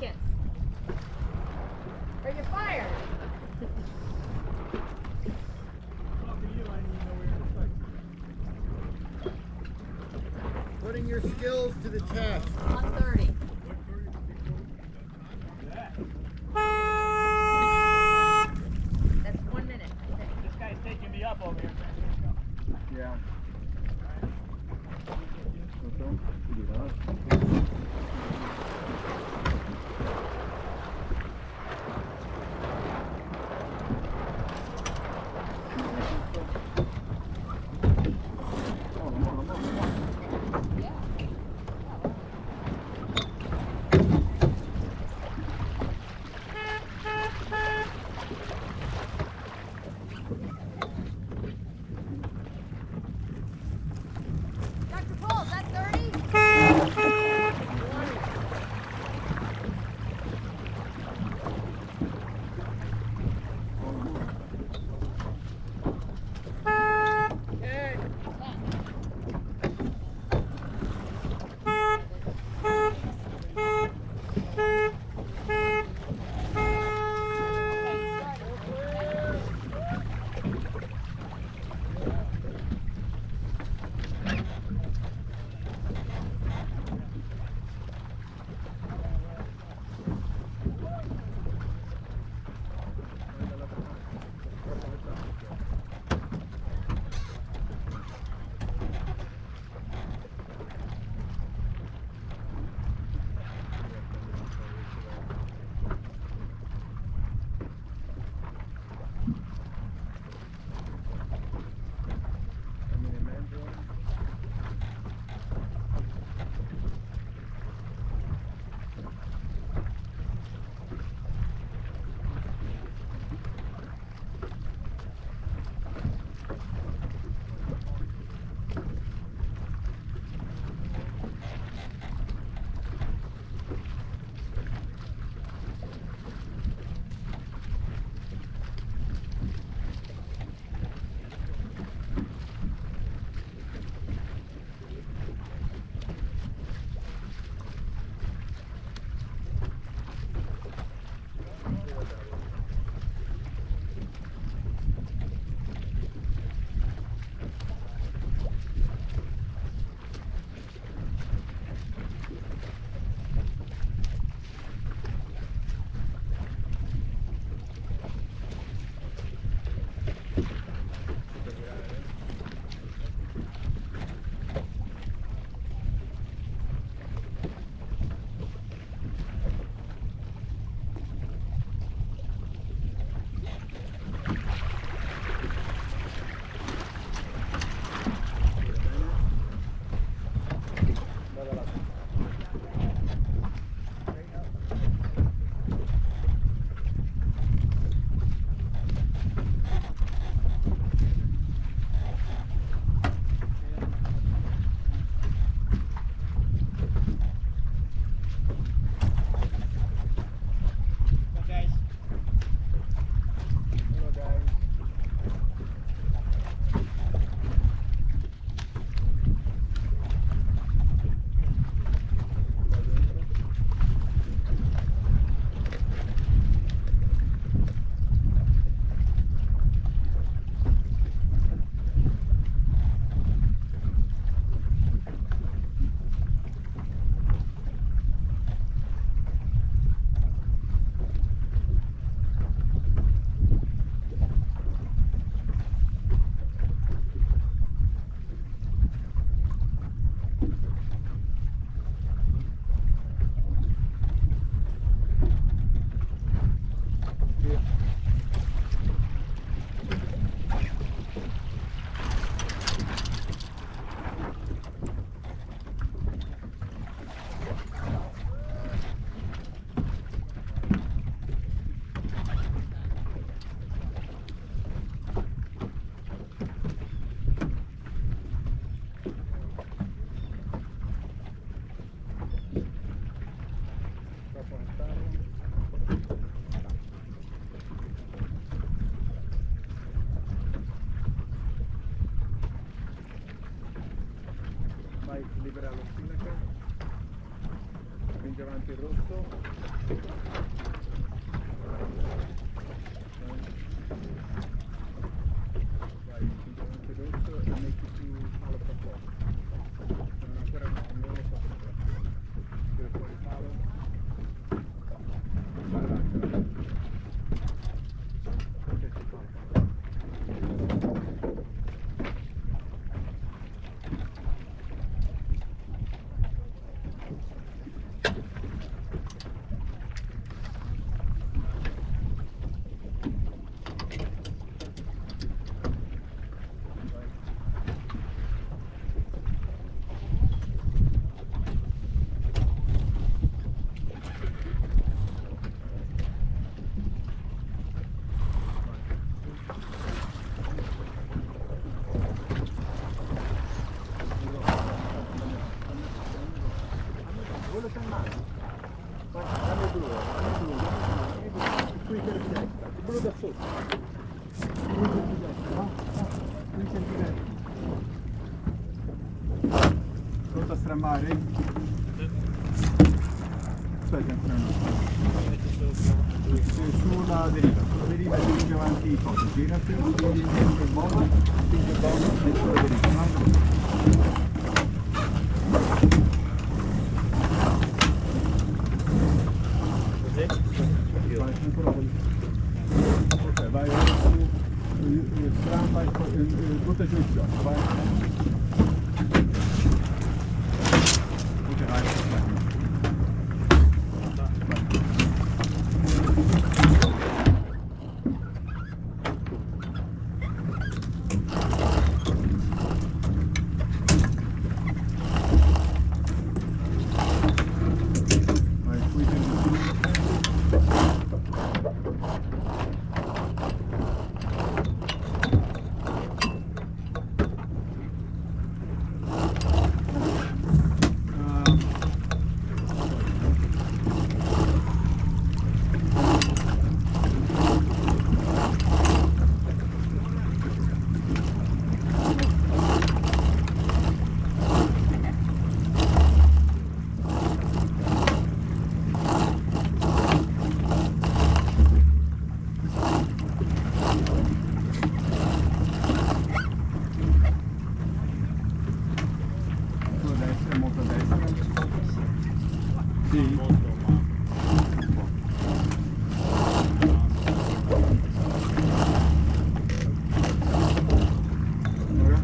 seconds. Or you're fired. Putting your skills to the test. 1:30. That's 1 minute, I think. This guy's taking me up over here. Yeah. spinge avanti il rosso. Vai, spinge avanti il rosso e metti più palo tra poco. Non ancora no, non lo so perché. Tira fuori il palo. Vai, vai, vai. Ok, si fa. Quello c'è in mano. Guarda, dammi il blu, dammi il blu, dammi il blu. Qui per il destra, il blu da sotto. Qui per il destra, no? Qui per il destra. Pronto a strammare? Aspetta, ancora no. Sulla deriva spingi avanti i cosi, girati, spingi indietro il mono, spingi il mono e sulla deriva. Ok, vai su, strampa e butta giù il fiocco, vai. Ok, vai. Molto a destra. Sì. Allora.